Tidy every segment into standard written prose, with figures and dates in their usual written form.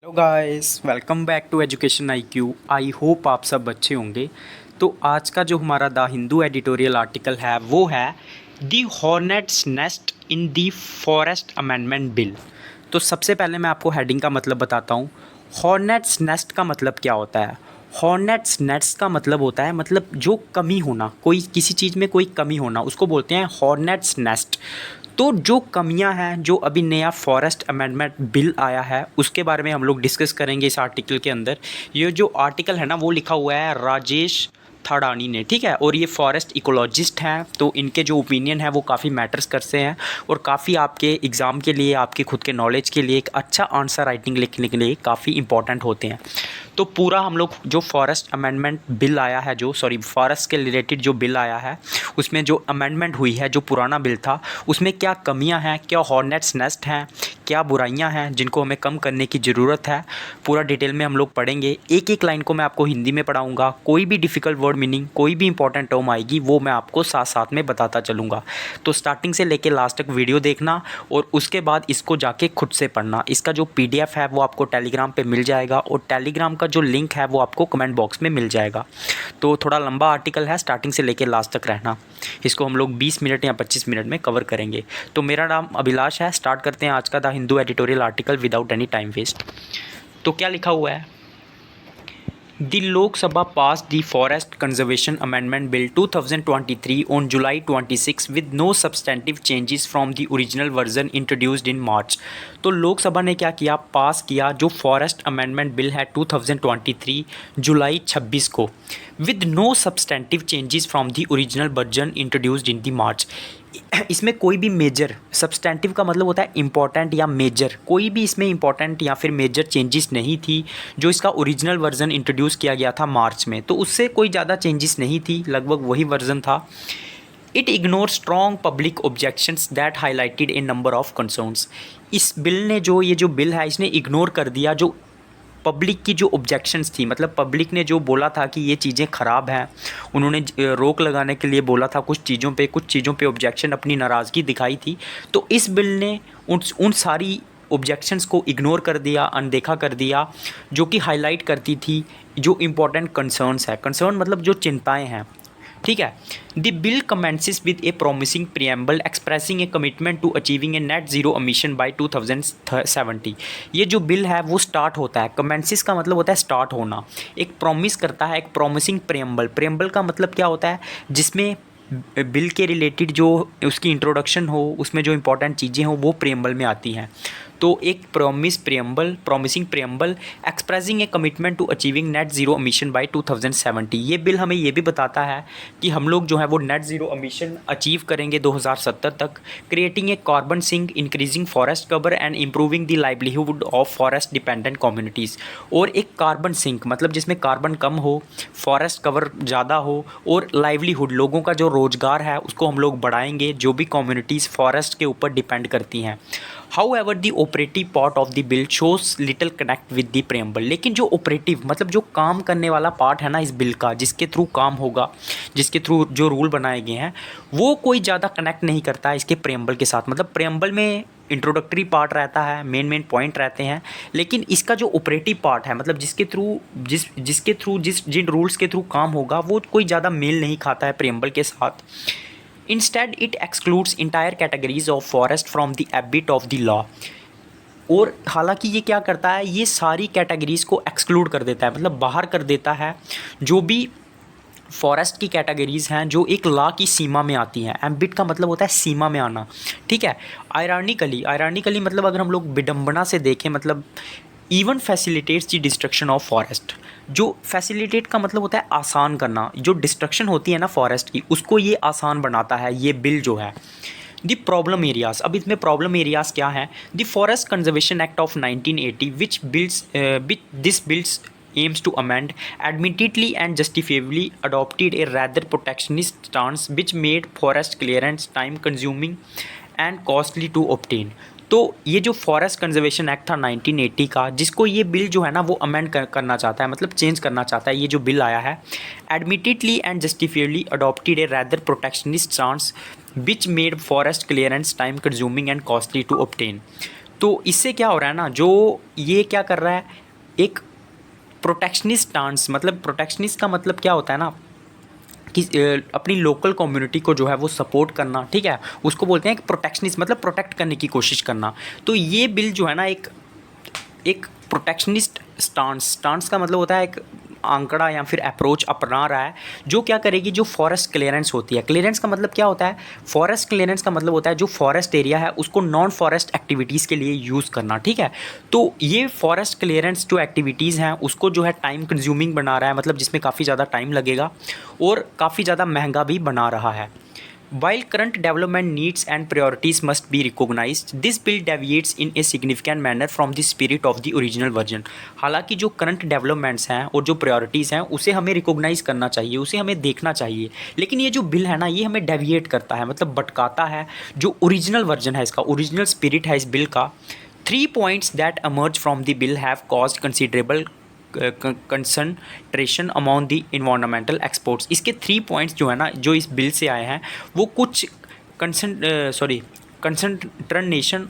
Hello guys, welcome back to education IQ। I hope आप सब अच्छे होंगे। तो आज का जो हमारा द हिंदू एडिटोरियल आर्टिकल है वो है the hornet's nest in the forest amendment bill. तो सबसे पहले मैं आपको हेडिंग का मतलब बताता हूँ। हॉर्नेट्स नेस्ट का मतलब क्या होता है? हॉर्नेट्स नेस्ट का मतलब होता है मतलब जो कमी होना, कोई किसी चीज़ में कोई कमी होना, उसको बोलते हैं हॉर्नेट्स नेस्ट। तो जो कमियां हैं, जो अभी नया फॉरेस्ट अमेंडमेंट बिल आया है उसके बारे में हम लोग डिस्कस करेंगे इस आर्टिकल के अंदर। ये जो आर्टिकल है ना वो लिखा हुआ है राजेश थाड़ानी ने, ठीक है। और ये फॉरेस्ट इकोलॉजिस्ट हैं, तो इनके जो ओपिनियन है वो काफ़ी मैटर्स करते हैं और काफ़ी आपके एग्ज़ाम के लिए, आपके खुद के नॉलेज के लिए एक अच्छा आंसर राइटिंग लिखने के लिए काफ़ी इंपॉर्टेंट होते हैं। तो पूरा हम लोग जो फॉरेस्ट अमेंडमेंट बिल आया है, जो फॉरेस्ट के रिलेटेड जो बिल आया है उसमें जो अमेंडमेंट हुई है, जो पुराना बिल था उसमें क्या कमियां हैं, क्या हॉर्नेट्स नेस्ट हैं, क्या बुराइयां हैं जिनको हमें कम करने की ज़रूरत है, पूरा डिटेल में हम लोग पढ़ेंगे। एक एक लाइन को मैं आपको हिंदी में पढ़ाऊँगा। कोई भी डिफ़िकल्ट वर्ड मीनिंग, कोई भी इंपॉर्टेंट टर्म आएगी वो मैं आपको साथ साथ में बताता चलूँगा। तो स्टार्टिंग से लेकर लास्ट तक वीडियो देखना और उसके बाद इसको जाके खुद से पढ़ना। इसका जो PDF है वो आपको टेलीग्राम पे मिल जाएगा और टेलीग्राम का जो लिंक है वो आपको कमेंट बॉक्स में मिल जाएगा। तो थोड़ा लंबा आर्टिकल है, स्टार्टिंग से लेकर लास्ट तक रहना। इसको हम लोग 20 मिनट या 25 मिनट में कवर करेंगे। तो मेरा नाम अभिलाष है। स्टार्ट करते हैं आज का the Hindu editorial article without any time waste. तो क्या लिखा हुआ है? The Lok Sabha passed the Forest Conservation Amendment Bill 2023 on July 26 with no substantive changes from the original version introduced in March। तो लोकसभा ने क्या किया? पास किया जो फॉरेस्ट अमेंडमेंट बिल है 2023 जुलाई 26 को, with no substantive changes from the original version introduced in the March. इसमें कोई भी मेजर, सब्सटेंटिव का मतलब होता है इंपॉर्टेंट या मेजर, कोई भी इसमें इंपॉर्टेंट या फिर मेजर चेंजेस नहीं थी। जो इसका ओरिजिनल वर्जन इंट्रोड्यूस किया गया था मार्च में, तो उससे कोई ज़्यादा चेंजेस नहीं थी, लगभग वही वर्जन था। It ignore strong public objections that highlighted A number of concerns. इस बिल ने, जो ये जो बिल है इसने इग्नोर कर दिया जो पब्लिक की जो ऑब्जेक्शंस थी, मतलब पब्लिक ने जो बोला था कि ये चीज़ें ख़राब हैं, उन्होंने रोक लगाने के लिए बोला था कुछ चीज़ों पे ऑब्जेक्शन, अपनी नाराज़गी दिखाई थी। तो इस बिल ने उन सारी ऑब्जेक्शंस को इग्नोर कर दिया, अनदेखा कर दिया, जो कि हाईलाइट करती थी जो इम्पोर्टेंट कंसर्न्स है। कंसर्न मतलब जो चिंताएं हैं, ठीक है। The bill commences with a promising preamble expressing a commitment to achieving a net zero emission by 2070। ये जो बिल है वो स्टार्ट होता है, कमेंसेस का मतलब होता है स्टार्ट होना, एक प्रॉमिस करता है, एक प्रोमिसिंग प्रियम्बल। प्रियम्बल का मतलब क्या होता है? जिसमें बिल के रिलेटेड जो उसकी इंट्रोडक्शन हो, उसमें जो इंपॉर्टेंट चीज़ें हो वो प्रियम्बल में आती हैं। तो एक promising preamble expressing a commitment to achieving net zero emission by 2070। ये बिल हमें ये भी बताता है कि हम लोग जो है वो नेट जीरो एमिशन अचीव करेंगे 2070 तक। Creating a carbon sink, increasing forest cover and improving the livelihood of forest dependent communities. और एक कार्बन सिंक मतलब जिसमें कार्बन कम हो, फॉरेस्ट कवर ज़्यादा हो और लाइवलीहुड, लोगों का जो रोज़गार है उसको हम लोग बढ़ाएंगे, जो भी कम्युनिटीज़ फॉरेस्ट के ऊपर डिपेंड करती हैं। However, the operative part of the bill shows little connect with the preamble। लेकिन जो ऑपरेटिव मतलब जो काम करने वाला पार्ट है ना इस बिल का, जिसके थ्रू काम होगा, जिसके थ्रू जो रूल बनाए गए हैं, वो कोई ज़्यादा कनेक्ट नहीं करता है इसके प्रेम्बल के साथ। मतलब प्रेम्बल में इंट्रोडक्टरी पार्ट रहता है, मेन पॉइंट रहते हैं, लेकिन इसका जो ऑपरेटिव पार्ट है, मतलब जिसके थ्रू जिन रूल्स के थ्रू काम होगा, वो कोई ज़्यादा मेल नहीं खाता है प्रेम्बल के साथ। Instead, it excludes entire categories of forest from the ambit of the law। और हालांकि ये क्या करता है, ये सारी कैटेगरीज़ को एक्सक्लूड कर देता है, मतलब बाहर कर देता है जो भी फॉरेस्ट की कैटेगरीज़ हैं जो एक लॉ की सीमा में आती हैं। एम्बिट का मतलब होता है सीमा में आना, ठीक है। आयरनिकली मतलब अगर हम लोग विडंबना से देखें, मतलब even facilitates the destruction of forest. जो फैसिलिटेट का मतलब होता है आसान करना, जो डिस्ट्रक्शन होती है ना फॉरेस्ट की, उसको ये आसान बनाता है ये बिल जो है। द प्रॉब्लम एरियाज़, अब इसमें प्रॉब्लम एरियाज़ क्या हैं? The forest conservation act of 1980 which bills aims to amend, admittedly and justifiably adopted a rather protectionist stance which made forest clearance time consuming and costly to obtain। तो ये जो forest conservation act था 1980 का, जिसको ये bill जो है ना वो अमेंड करना चाहता है, मतलब चेंज करना चाहता है, ये जो बिल आया है, admittedly and justifiably adopted a rather protectionist stance which made forest clearance time consuming and costly to obtain. तो इससे क्या हो रहा है ना, जो ये क्या कर रहा है, एक प्रोटेक्शनिस्ट स्टांस, मतलब प्रोटेक्शनिस्ट का मतलब क्या होता है ना कि अपनी लोकल कम्युनिटी को जो है वो सपोर्ट करना, ठीक है, उसको बोलते हैं कि प्रोटेक्शनिस्ट, मतलब प्रोटेक्ट करने की कोशिश करना। तो ये बिल जो है ना एक एक प्रोटेक्शनिस्ट स्टांस का मतलब होता है एक आंकड़ा या फिर अप्रोच अपना रहा है, जो क्या करेगी, जो फॉरेस्ट क्लियरेंस होती है, क्लियरेंस का मतलब क्या होता है, फॉरेस्ट क्लियरेंस का मतलब होता है जो फॉरेस्ट एरिया है उसको नॉन फॉरेस्ट एक्टिविटीज़ के लिए यूज़ करना, ठीक है। तो ये फॉरेस्ट क्लियरेंस जो एक्टिविटीज़ हैं उसको जो है टाइम कंज्यूमिंग बना रहा है, मतलब जिसमें काफ़ी ज़्यादा टाइम लगेगा और काफ़ी ज़्यादा महंगा भी बना रहा है। While current development needs and priorities must be recognized, this bill deviates in a significant manner from the spirit of the original version. हालांकि जो करंट डेवलपमेंट्स हैं और जो प्रायोरिटीज़ हैं उसे हमें रिकॉग्नाइज करना चाहिए, उसे हमें देखना चाहिए, लेकिन ये जो बिल है ना ये हमें डेविएट करता है, मतलब भटकाता है जो ओरिजिनल वर्जन है, इसका ओरिजिनल स्पिरिट है इस बिल का। 3 points that emerge from the bill have caused considerable concentration amount the environmental exports. इसके 3 पॉइंट्स जो है ना जो इस बिल से आए हैं वो कुछ कंसंट्रेशन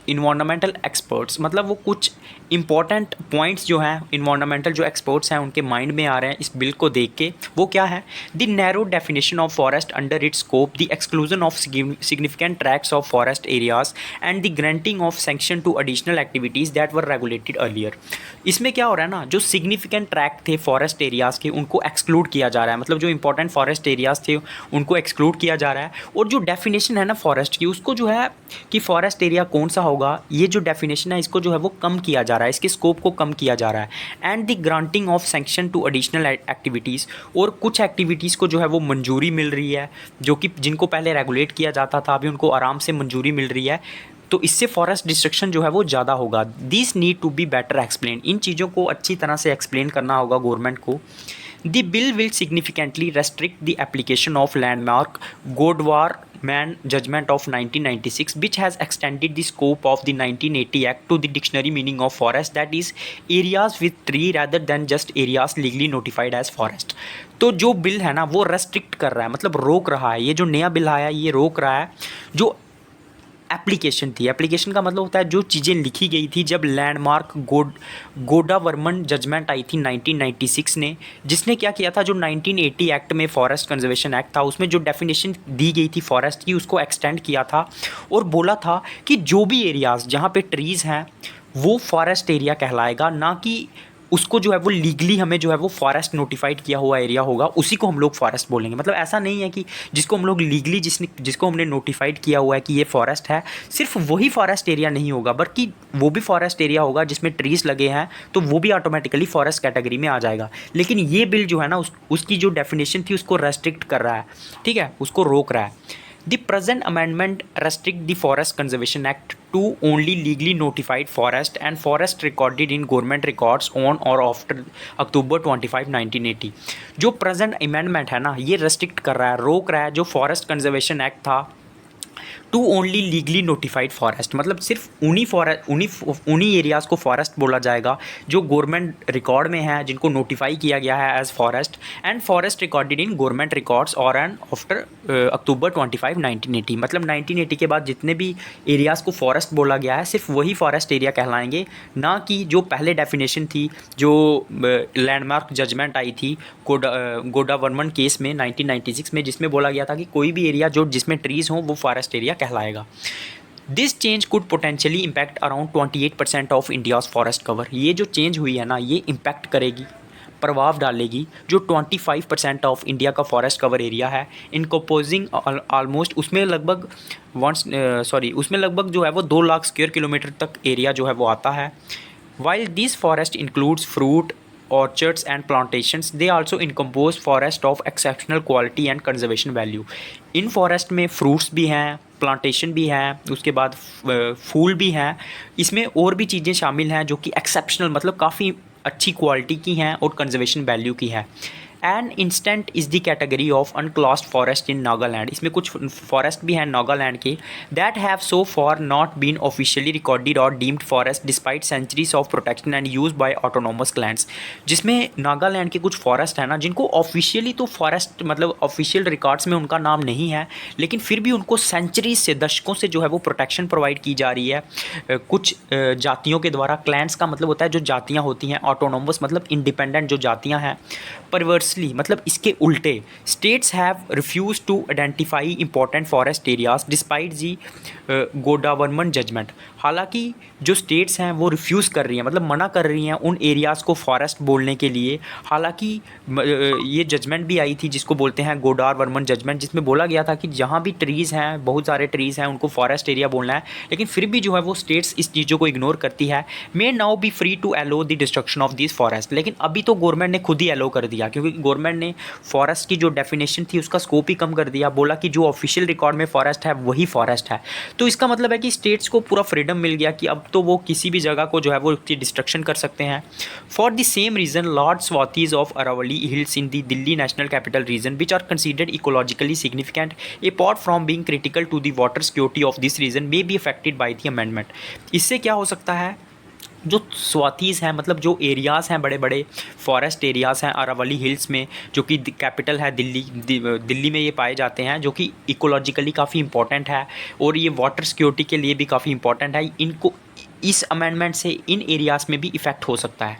इन्वायरमेंटल एक्सपर्ट्स, मतलब वो कुछ इंपॉर्टेंट पॉइंट्स जो हैं इन्वायरमेंटल जो एक्सपर्ट्स हैं उनके माइंड में आ रहे हैं इस बिल को देख के। वो क्या है, the narrow definition of forest under its scope, the exclusion of significant tracts of forest areas and the granting of sanction to additional activities that were regulated earlier. इसमें क्या हो रहा है ना, जो सिग्निफिकेंट ट्रैक्ट थे फॉरेस्ट एरियाज़ के उनको एक्सक्लूड किया जा रहा है, मतलब जो इंपॉर्टेंट फॉरेस्ट एरियाज़ थे उनको एक्सक्लूड किया जा रहा है, और जो डेफिनेशन है ना फॉरेस्ट की उसको जो है कि फॉरेस्ट एरिया कौन सा होगा, ये जो डेफिनेशन है इसको जो है वो कम किया जा रहा है, इसके स्कोप को कम किया जा रहा है। And the granting of sanction to additional activities, और कुछ एक्टिविटीज़ को जो है वो मंजूरी मिल रही है जो कि जिनको पहले रेगुलेट किया जाता था अभी उनको आराम से मंजूरी मिल रही है। तो इससे फॉरेस्ट डिस्ट्रक्शन जो है वो ज़्यादा होगा। This need to be better explain, इन चीज़ों को अच्छी तरह से एक्सप्लेन करना होगा गवर्नमेंट को। The bill will significantly restrict the application of landmark Godwarman judgment of 1996, which has extended the scope of the 1980 Act to the dictionary meaning of forest, that is areas with tree rather than just areas legally notified as forest। तो जो bill है ना वो restrict कर रहा है, मतलब रोक रहा है, ये जो नया बिल आया है ये रोक रहा है जो एप्लीकेशन थी। एप्लीकेशन का मतलब होता है जो चीज़ें लिखी गई थी जब लैंडमार्क गोडावर्मन जजमेंट आई थी 1996 ने, जिसने क्या किया था, जो 1980 एक्ट में फॉरेस्ट कंजर्वेशन एक्ट था उसमें जो डेफिनेशन दी गई थी फॉरेस्ट की उसको एक्सटेंड किया था और बोला था कि जो भी एरियाज़ जहाँ पे ट्रीज़ हैं वो फॉरेस्ट एरिया कहलाएगा, ना कि उसको जो है वो लीगली हमें जो है वो फॉरेस्ट नोटिफाइड किया हुआ एरिया होगा उसी को हम लोग फॉरेस्ट बोलेंगे। मतलब ऐसा नहीं है कि जिसको हम लोग लीगली जिसको हमने नोटिफाइड किया हुआ है कि ये फॉरेस्ट है सिर्फ वही फॉरेस्ट एरिया नहीं होगा, बल्कि वो भी फॉरेस्ट एरिया होगा जिसमें ट्रीज़ लगे हैं तो वो भी ऑटोमेटिकली फॉरेस्ट कैटेगरी में आ जाएगा। लेकिन ये बिल जो है ना उसकी जो डेफिनेशन थी उसको रेस्ट्रिक्ट कर रहा है, ठीक है, उसको रोक रहा है। The present amendment restrict the Forest Conservation Act to only legally notified forest and forest recorded in government records on or after October 25, 1980। जो present amendment है ना ये restrict कर रहा है, रोक रहा है जो Forest Conservation Act था to only legally notified forest, मतलब सिर्फ उन्हीं एरियाज़ को फॉरेस्ट बोला जाएगा जो गवर्नमेंट रिकॉर्ड में है, जिनको नोटिफाई किया गया है as forest and forest recorded in government records और एंड आफ्टर अक्टूबर 25, 1980। मतलब 1980 के बाद जितने भी एरियाज़ को फॉरेस्ट बोला गया है सिर्फ वही फॉरेस्ट एरिया कहलाएंगे, ना कि जो पहले डेफिनेशन थी जो लैंडमार्क जजमेंट आई थी गोडावर्मन केस में 1996 में, जिसमें बोला गया था कि कोई भी एरिया जो जिसमें ट्रीज़ हों वो फॉरेस्ट एरिया कहलाएगा। This change could potentially impact around 28% of India's forest cover. ये जो चेंज हुई है ना ये इम्पैक्ट करेगी, प्रभाव डालेगी जो 25% ऑफ इंडिया का फॉरेस्ट कवर एरिया है, इन कंपोजिंग ऑलमोस्ट उसमें लगभग जो है वो 2 लाख स्क्वायर किलोमीटर तक एरिया जो है वो आता है। While this forest includes fruit orchards and plantations, they also encompass forest of exceptional quality and conservation value। In forest में फ्रूट्स भी हैं, प्लांटेशन भी हैं, उसके बाद फूल भी हैं, इसमें और भी चीज़ें शामिल हैं जो कि एक्सेप्शनल मतलब काफ़ी अच्छी क्वालिटी की हैं और कंजर्वेशन वैल्यू की है। An instant is the category of unclassed forest in Nagaland. इसमें कुछ फॉरेस्ट भी हैं नागालैंड के that have so far not been officially recorded और deemed forest despite centuries of protection and use by autonomous clans. जिसमें नागालैंड के कुछ फॉरेस्ट हैं ना जिनको ऑफिशियली तो फॉरेस्ट मतलब ऑफिशियल रिकॉर्ड्स में उनका नाम नहीं है, लेकिन फिर भी उनको सेंचुरीज से दशकों से जो है वो प्रोटेक्शन प्रोवाइड की जा रही है कुछ जातियों के द्वारा। क्लैंड्स का मतलब होता है जो जातियाँ होती हैं, ऑटोनोमस मतलब इंडिपेंडेंट जो जातियाँ हैं। परवर्सली मतलब इसके उल्टे states have refuse to identify important forest areas despite G Godavarman judgment. हालांकि जो स्टेट्स हैं वो रिफ्यूज़ कर रही हैं मतलब मना कर रही हैं उन एरियाज़ को फॉरेस्ट बोलने के लिए। हालांकि ये जजमेंट भी आई थी जिसको बोलते हैं गोडार वर्मन जजमेंट, जिसमें बोला गया था कि जहाँ भी ट्रीज़ हैं, बहुत सारे ट्रीज़ हैं, उनको फॉरेस्ट एरिया बोलना है। लेकिन फिर भी जो है वो स्टेट्स इस चीज़ों को इग्नोर करती है। May now be free to allow the destruction of this forest. लेकिन अभी तो गवर्नमेंट ने खुद ही एलो कर दिया, क्योंकि गवर्नमेंट ने फॉरेस्ट की जो डेफिनेशन थी उसका स्कोप ही कम कर दिया। बोला कि जो ऑफिशियल रिकॉर्ड में फॉरेस्ट है वही फॉरेस्ट है। तो इसका मतलब है कि स्टेट्स को पूरा फ्रीडम मिल गया कि अब तो वो किसी भी जगह को जो है वो उसकी डिस्ट्रक्शन कर सकते हैं। For the same reason large swathes of Aravalli hills in the Delhi national capital region which are considered ecologically significant apart from being critical to the water security of this region may be affected by the amendment. इससे क्या हो सकता है, जो स्वातीज़ हैं मतलब जो areas हैं, बड़े बड़े फॉरेस्ट एरियाज़ हैं अरावली हिल्स में, जो कि कैपिटल है दिल्ली में ये पाए जाते हैं, जो कि इकोलॉजिकली काफ़ी इंपॉर्टेंट है और ये वाटर सिक्योरिटी के लिए भी काफ़ी इंपॉर्टेंट है। इनको इस अमेंडमेंट से इन एरियाज़ में भी इफ़ेक्ट हो सकता है।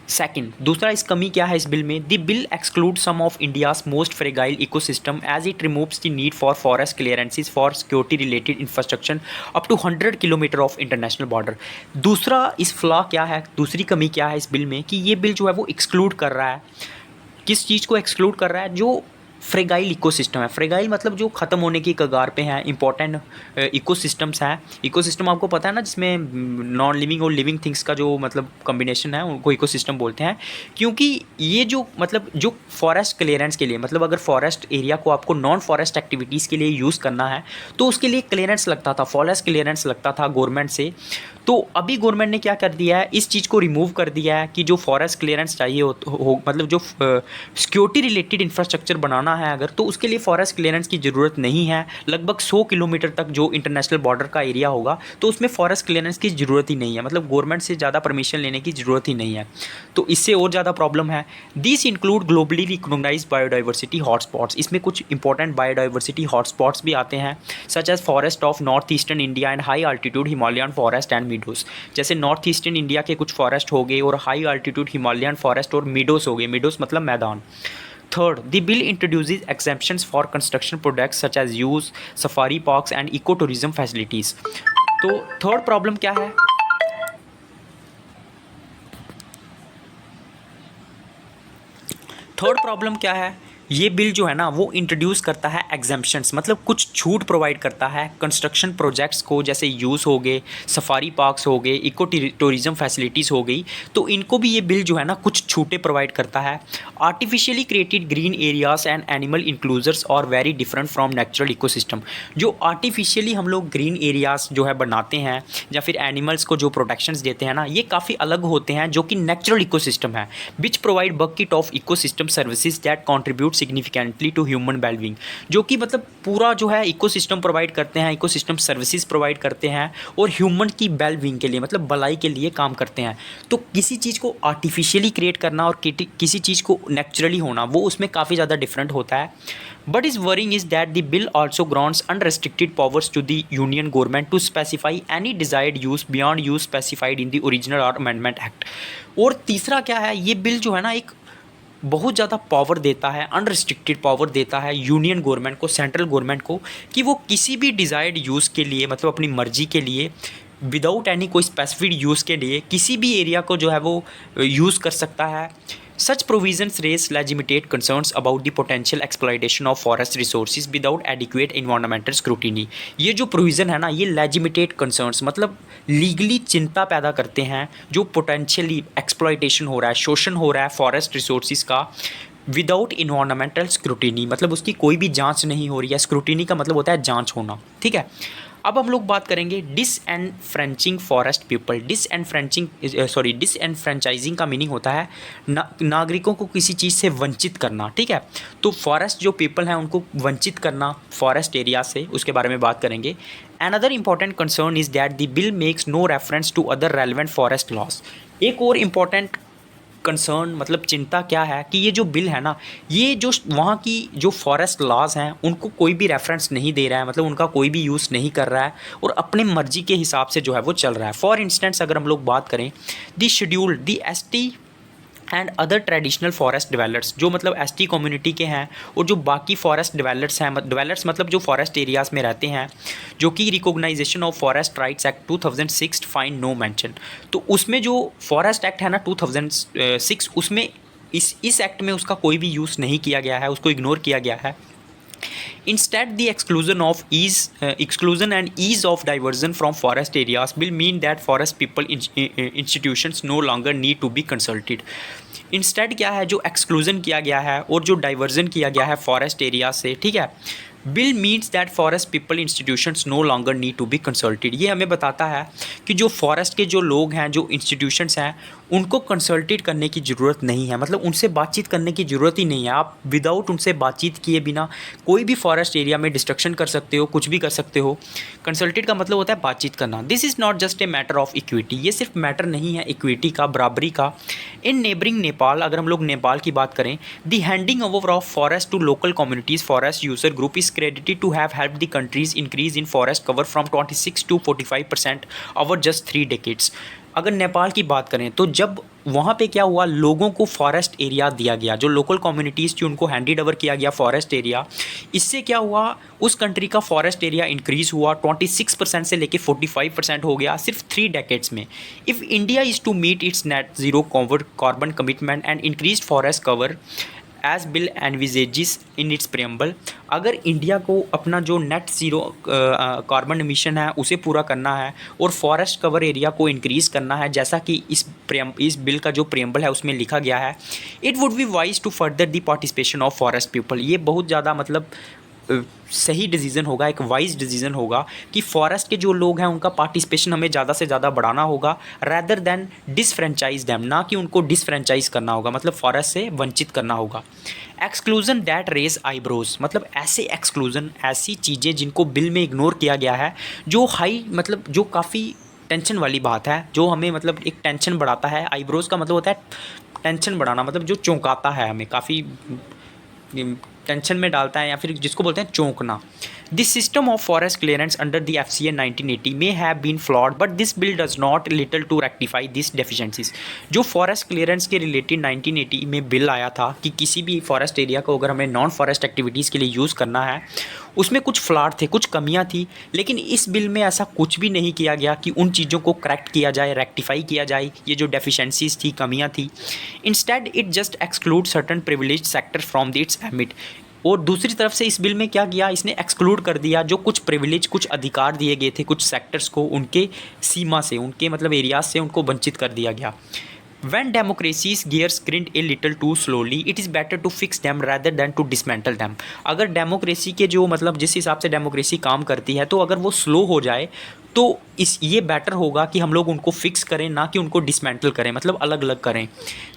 सेकंड, दूसरा इस कमी क्या है इस बिल में, the bill exclude some of India's most fragile ecosystem as it removes the need for forest clearances for security related infrastructure up to 100 kilometre of international border. दूसरा इस फ्लॉ क्या है, दूसरी कमी क्या है इस बिल में कि ये बिल जो है वो एक्सक्लूड कर रहा है, किस चीज़ को एक्सक्लूड कर रहा है, जो फ्रेगाइल इकोसिस्टम है। फ्रेगाइल मतलब जो ख़त्म होने की कगार पे हैं, इंपॉर्टेंट इकोसिस्टम्स हैं। इकोसिस्टम आपको पता है ना, जिसमें नॉन लिविंग और लिविंग थिंग्स का जो मतलब कॉम्बिनेशन है उनको इकोसिस्टम बोलते हैं। क्योंकि ये जो मतलब जो फॉरेस्ट क्लियरेंस के लिए मतलब अगर फॉरेस्ट एरिया को आपको नॉन फॉरेस्ट एक्टिविटीज़ के लिए यूज़ करना है तो उसके लिए क्लियरेंस लगता था, फॉरेस्ट क्लियरेंस लगता था गवर्नमेंट से। तो अभी गवर्नमेंट ने क्या कर दिया है, इस चीज़ को रिमूव कर दिया है कि जो फॉरेस्ट क्लियरेंस चाहिए हो मतलब जो सिक्योरिटी रिलेटेड इंफ्रास्ट्रक्चर बनाना है अगर, तो उसके लिए फॉरेस्ट क्लियरेंस की ज़रूरत नहीं है। लगभग 100 किलोमीटर तक जो इंटरनेशनल बॉर्डर का एरिया होगा तो उसमें फॉरेस्ट क्लियरेंस की ज़रूरत ही नहीं है, मतलब गवर्नमेंट से ज़्यादा परमिशन लेने की ज़रूरत ही नहीं है। तो इससे और ज़्यादा प्रॉब्लम है। This include globally recognised biodiversity hotspots. इसमें कुछ इंपॉर्टेंट बायोडाइवर्सिटी हॉटस्पॉट्स भी आते हैं, such as forest of north eastern India and high altitude Himalayan forest and meadows. जैसे नॉर्थ ईस्टर्न इंडिया के कुछ फॉरेस्ट हो गए और हाई अल्टीट्यूड हिमालयन फॉरेस्ट और मीडोज हो गए, मीडोज मतलब मैदान। Third, the bill introduces exemptions for construction projects such as use, safari parks and ecotourism facilities. तो थर्ड प्रॉब्लम क्या है, थर्ड प्रॉब्लम क्या है, ये बिल जो है ना वो इंट्रोड्यूस करता है एग्जेम्पशंस, मतलब कुछ छूट प्रोवाइड करता है कंस्ट्रक्शन प्रोजेक्ट्स को, जैसे यूज़ हो गए, सफारी पार्क्स हो गए, इको टूरिज़म फैसिलिटीज़ हो गई, तो इनको भी ये बिल जो है ना कुछ छूटें प्रोवाइड करता है। Artificially created green areas and animal enclosures are very different from natural ecosystem. जो आर्टिफिशियली हम लोग ग्रीन एरियाज़ जो है बनाते हैं या फिर एनिमल्स को जो प्रोटेक्शंस देते हैं ना, ये काफ़ी अलग होते हैं जो कि नेचुरल इकोसिस्टम है, which provide bucket of ecosystem services that contribute significantly to human wellbeing. जो कि मतलब पूरा जो है इकोसिस्टम प्रोवाइड करते हैं, इकोसिस्टम सर्विसेज प्रोवाइड करते हैं और ह्यूमन की वेलबींग के लिए मतलब भलाई के लिए काम करते हैं। तो किसी चीज़ को आर्टिफिशियली क्रिएट करना और किसी चीज़ को नेचुरली होना, वो उसमें काफ़ी ज़्यादा डिफरेंट होता है। But is worrying is that the bill also grants unrestricted powers to the union government to specify any desired use beyond use specified in the original or amendment act। और तीसरा क्या है, ये बिल जो है ना एक बहुत ज़्यादा पावर देता है, अनरिस्ट्रिक्टेड पावर देता है यूनियन गवर्नमेंट को, सेंट्रल गवर्नमेंट को, कि वो किसी भी डिज़ायर्ड यूज़ के लिए मतलब अपनी मर्जी के लिए विदाउट एनी कोई स्पेसिफिक यूज़ के लिए किसी भी एरिया को जो है वो यूज़ कर सकता है। Such provisions raise legitimate concerns about the potential exploitation of forest resources without adequate environmental scrutiny। ये जो प्रोविज़न है ना, ये legitimate concerns मतलब लीगली चिंता पैदा करते हैं, जो पोटेंशियली एक्सप्लॉयटेशन हो रहा है, शोषण हो रहा है फॉरेस्ट रिसोर्सेज का, विदाउट इन्वायरमेंटल स्क्रूटिनी मतलब उसकी कोई भी जांच नहीं हो रही है। स्क्रूटिनी का मतलब होता है जांच होना, ठीक है। अब हम लोग बात करेंगे डिसएनफ्रेंचिंग फॉरेस्ट पीपल। डिसएनफ्रेंचाइजिंग का मीनिंग होता है नागरिकों को किसी चीज़ से वंचित करना, ठीक है। तो फॉरेस्ट जो पीपल हैं उनको वंचित करना फॉरेस्ट एरिया से, उसके बारे में बात करेंगे। Another important concern is that the bill makes no reference to other relevant forest laws। एक और इम्पॉर्टेंट कंसर्न मतलब चिंता क्या है कि ये जो बिल है ना, ये जो वहाँ की जो फॉरेस्ट लॉज हैं उनको कोई भी रेफरेंस नहीं दे रहा है, मतलब उनका कोई भी यूज़ नहीं कर रहा है और अपने मर्जी के हिसाब से जो है वो चल रहा है। फॉर इंस्टेंस अगर हम लोग बात करें the scheduled, the ST and other traditional forest developers, जो मतलब एसटी कम्युनिटी के हैं और जो बाकी फॉरेस्ट डिवेलपर्स हैं, डिवेलपर्स मतलब जो फॉरेस्ट एरियाज़ में रहते हैं, जो कि recognition of forest rights act 2006 find no mention. तो उसमें जो फॉरेस्ट एक्ट है ना 2006, उसमें इस एक्ट में उसका कोई भी यूज़ नहीं किया गया है, उसको इग्नोर किया गया है। Instead, the exclusion and ease of diversion from forest areas will mean that forest people institutions no longer need to be consulted। Instead क्या है, जो एक्सक्लूजन किया गया है और जो डाइवर्जन किया गया है फॉरेस्ट एरिया से, ठीक है, bill means that forest people institutions no longer need to be consulted. ये हमें बताता है कि जो फॉरेस्ट के जो लोग हैं, जो इंस्टीट्यूशंस हैं, उनको कंसल्टेड करने की ज़रूरत नहीं है, मतलब उनसे बातचीत करने की ज़रूरत ही नहीं है। आप विदाउट उनसे बातचीत किए बिना कोई भी फॉरेस्ट एरिया में डिस्ट्रक्शन कर सकते हो, कुछ भी कर सकते हो। कंसल्टेड का मतलब होता है बातचीत करना। This is not just a matter of equity, ये सिर्फ मैटर नहीं है इक्विटी का, बराबरी का। इन नेबरिंग नेपाल, अगर हम लोग नेपाल की बात करें, the handing over of forest to local communities forest user group is credited to have helped the country's increase in forest cover from 26 to 45% over just 3 decades। अगर नेपाल की बात करें तो जब वहाँ पे क्या हुआ, लोगों को फॉरेस्ट एरिया दिया गया, जो लोकल कम्युनिटीज़ थी उनको हैंडेड ओवर किया गया फॉरेस्ट एरिया, इससे क्या हुआ, उस कंट्री का फॉरेस्ट एरिया इंक्रीज़ हुआ 26% से लेके 45% हो गया सिर्फ 3 डेकेड्स में। If India is to meet its net zero carbon commitment and increase forest cover as bill envisages in its preamble, अगर इंडिया को अपना जो नेट ज़ीरो कार्बन एमिशन है उसे पूरा करना है और फॉरेस्ट कवर एरिया को इंक्रीज़ करना है, जैसा कि इस बिल का जो प्रेम्बल है उसमें लिखा गया है, it would be wise to further the participation of forest people. ये बहुत ज़्यादा मतलब सही डिसीज़न होगा, एक वाइज डिसीज़न होगा कि फॉरेस्ट के जो लोग हैं उनका पार्टिसिपेशन हमें ज़्यादा से ज़्यादा बढ़ाना होगा, रैदर दैन डिसफ्रेंचाइज दैम, ना कि उनको डिसफ्रेंचाइज करना होगा, मतलब फॉरेस्ट से वंचित करना होगा। एक्सक्लूजन दैट रेज आईब्रोज, मतलब ऐसे एक्सक्लूजन, ऐसी चीज़ें जिनको बिल में इग्नोर किया गया है, जो हाई मतलब जो काफ़ी टेंशन वाली बात है, जो हमें मतलब एक टेंशन बढ़ाता है। आईब्रोज का मतलब होता है टेंशन बढ़ाना, मतलब जो चौंकाता है, हमें काफ़ी टेंशन में डालता है, या फिर जिसको बोलते हैं चौंकना। This system of forest clearance under the FCA 1980 may have been flawed but this bill does not little to rectify this deficiencies. जो फॉरेस्ट क्लियरेंस के रिलेटेड 1980 में बिल आया था कि किसी भी फॉरेस्ट एरिया को अगर हमें नॉन फॉरेस्ट एक्टिविटीज़ के लिए यूज़ करना है, उसमें कुछ फ्लॉड थे, कुछ कमियां थी, लेकिन इस बिल में ऐसा कुछ भी नहीं किया गया कि उन चीज़ों को करेक्ट किया जाए, रेक्टिफाई किया जाए, ये जो डेफिशिएंसीज थी, कमियां थी। Instead it just exclude certain privilege sector from its emit. और दूसरी तरफ से इस बिल में क्या किया, इसने एक्सक्लूड कर दिया जो कुछ प्रिविलेज, कुछ अधिकार दिए गए थे कुछ सेक्टर्स को, उनके सीमा से, उनके मतलब एरियाज से उनको वंचित कर दिया गया। When democracies gears grind a little too slowly, it is better to fix them rather than to dismantle them। अगर डेमोक्रेसी के जो मतलब जिस हिसाब से डेमोक्रेसी काम करती है, तो अगर वो स्लो हो जाए तो ये बेटर होगा कि हम लोग उनको फिक्स करें, ना कि उनको डिसमेंटल करें, मतलब अलग अलग करें।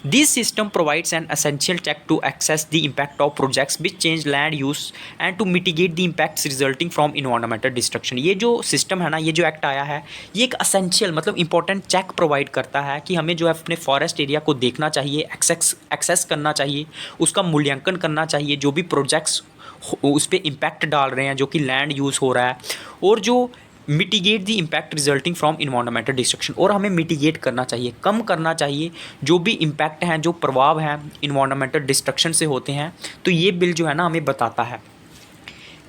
This system provides an essential check to access the impact of projects which change land use and to mitigate the impacts resulting from environmental destruction. ये जो सिस्टम है ना, ये जो एक्ट आया है, ये एक एसेंशियल मतलब इंपॉर्टेंट चेक प्रोवाइड करता है कि हमें जो है अपने फॉरेस्ट एरिया को देखना चाहिए, एक्सेस करना चाहिए, उसका मूल्यांकन करना चाहिए, जो भी प्रोजेक्ट्स उस पर इम्पैक्ट डाल रहे हैं, जो कि लैंड यूज़ हो रहा है, और जो mitigate the impact resulting from environmental destruction, और हमें मिटिगेट करना चाहिए, कम करना चाहिए जो भी इम्पैक्ट हैं, जो प्रभाव हैं इन्वायरमेंटल डिस्ट्रक्शन से होते हैं। तो ये बिल जो है ना हमें बताता है।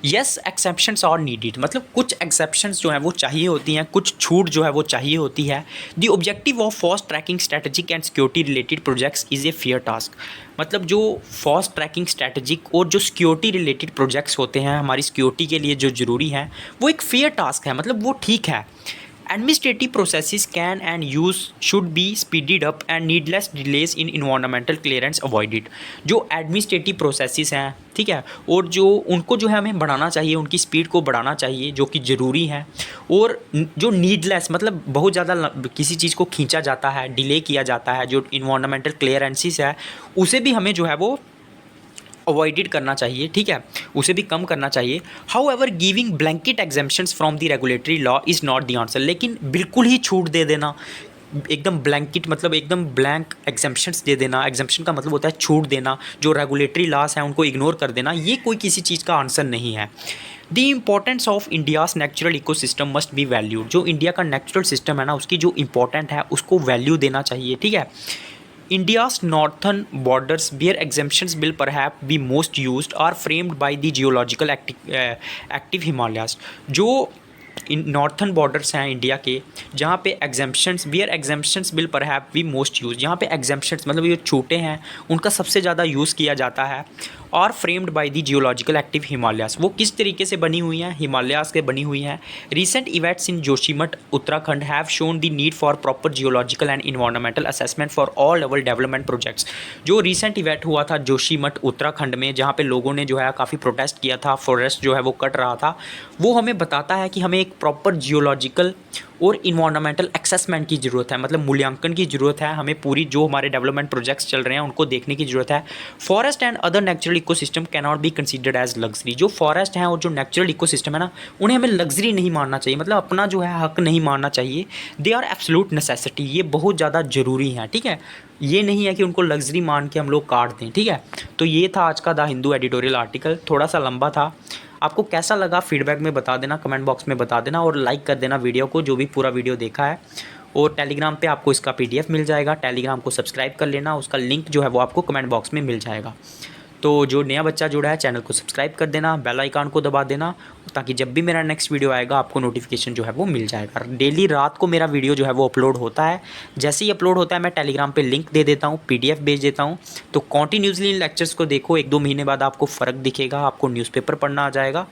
यस एक्सेप्शंस आर नीडेड, मतलब कुछ एक्सेप्शंस जो हैं वो चाहिए होती हैं, कुछ छूट जो है वो चाहिए होती है। The objective of fast tracking strategic and security related projects is a fair task, मतलब जो फास्ट ट्रैकिंग स्ट्रैटेजिक और जो सिक्योरिटी रिलेटेड प्रोजेक्ट्स होते हैं, हमारी सिक्योरिटी के लिए जो ज़रूरी हैं, वो एक फेयर टास्क है, मतलब वो ठीक है। Administrative processes can and use should be speeded up and needless delays in environmental clearance avoided. जो एडमिनिस्ट्रेटिव प्रोसेसेस हैं, ठीक है, और जो उनको जो है हमें बढ़ाना चाहिए, उनकी स्पीड को बढ़ाना चाहिए, जो कि ज़रूरी है। और जो नीडलेस मतलब बहुत ज़्यादा किसी चीज़ को खींचा जाता है, डिले किया जाता है, जो इन्वायरमेंटल क्लियरेंसेस है, उसे भी हमें जो है वो अवॉइडेड करना चाहिए, ठीक है, उसे भी कम करना चाहिए। How ever giving blanket exemptions from the regulatory law is not the answer. लेकिन बिल्कुल ही छूट दे देना, एकदम ब्लैंकेट मतलब एकदम ब्लैंक एग्जेम्पशंस दे देना, एग्जेम्पशन का मतलब होता है छूट देना, जो रेगुलेटरी लॉस हैं उनको इग्नोर कर देना, ये कोई किसी चीज़ का आंसर नहीं है। The importance of India's natural ecosystem must be valued. जो इंडिया का नेचुरल सिस्टम है ना, उसकी जो इंपॉर्टेंट है उसको वैल्यू देना चाहिए, ठीक है। India's northern borders, where exemptions will perhaps be most used, are framed by the geological active Himalayas। जो इन नॉर्थन बॉर्डर्स हैं इंडिया के, जहाँ पे exemptions bear exemptions bill perhaps we most use, जहाँ पे एग्जेम्पशंस मतलब ये छोटे हैं उनका सबसे ज़्यादा यूज़ किया जाता है। और framed by the geological active Himalayas, वो किस तरीके से बनी हुई हैं, हिमालयास के बनी हुई हैं। Recent events in Joshimath Uttarakhand have shown the need for proper geological and environmental assessment for all level development projects. जो रिसेंट इवेंट हुआ था जोशीमठ उत्तराखंड में, जहाँ पे लोगों ने जो है काफ़ी प्रोटेस्ट किया था, फॉरेस्ट जो है वो कट रहा था, वो हमें बताता है कि हमें एक प्रॉपर जियोलॉजिकल और इन्वायरमेंटल असेसमेंट की ज़रूरत है, मतलब मूल्यांकन की ज़रूरत है। हमें पूरी जो हमारे डेवलपमेंट प्रोजेक्ट्स चल रहे हैं उनको देखने की ज़रूरत है। Forest and other natural ecosystem can not be considered as luxury. जो फॉरेस्ट हैं और जो नेचुरल इकोसिस्टम है ना, उन्हें हमें लग्जरी नहीं मानना चाहिए, मतलब अपना जो है हक नहीं मानना चाहिए। दे आर एब्सोल्यूट नेसेसिटी, ये बहुत ज़्यादा ज़रूरी है, ठीक है। ये नहीं है कि उनको लग्जरी मान के हम लोग काट दें, ठीक है। तो ये था आज का द हिंदू एडिटोरियल आर्टिकल, थोड़ा सा लंबा था। आपको कैसा लगा फीडबैक में बता देना, कमेंट बॉक्स में बता देना, और लाइक कर देना वीडियो को, जो भी पूरा वीडियो देखा है। और टेलीग्राम पे आपको इसका PDF मिल जाएगा, टेलीग्राम को सब्सक्राइब कर लेना, उसका लिंक जो है वो आपको कमेंट बॉक्स में मिल जाएगा। तो जो नया बच्चा जुड़ा है चैनल को सब्सक्राइब कर देना, बेल आइकन को दबा देना, ताकि जब भी मेरा नेक्स्ट वीडियो आएगा आपको नोटिफिकेशन जो है वो मिल जाएगा। डेली रात को मेरा वीडियो जो है वो अपलोड होता है। जैसे ही अपलोड होता है मैं टेलीग्राम पे लिंक दे देता हूँ, PDF भेज देता हूँ। तो कॉन्टीन्यूसली इन लेक्चर्स को देखो, 1-2 महीने बाद आपको फ़र्क दिखेगा, आपको न्यूज़पेपर पढ़ना आ जाएगा।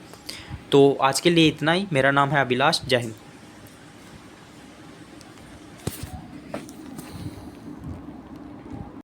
तो आज के लिए इतना ही। मेरा नाम है अभिलाष। जय हिंद।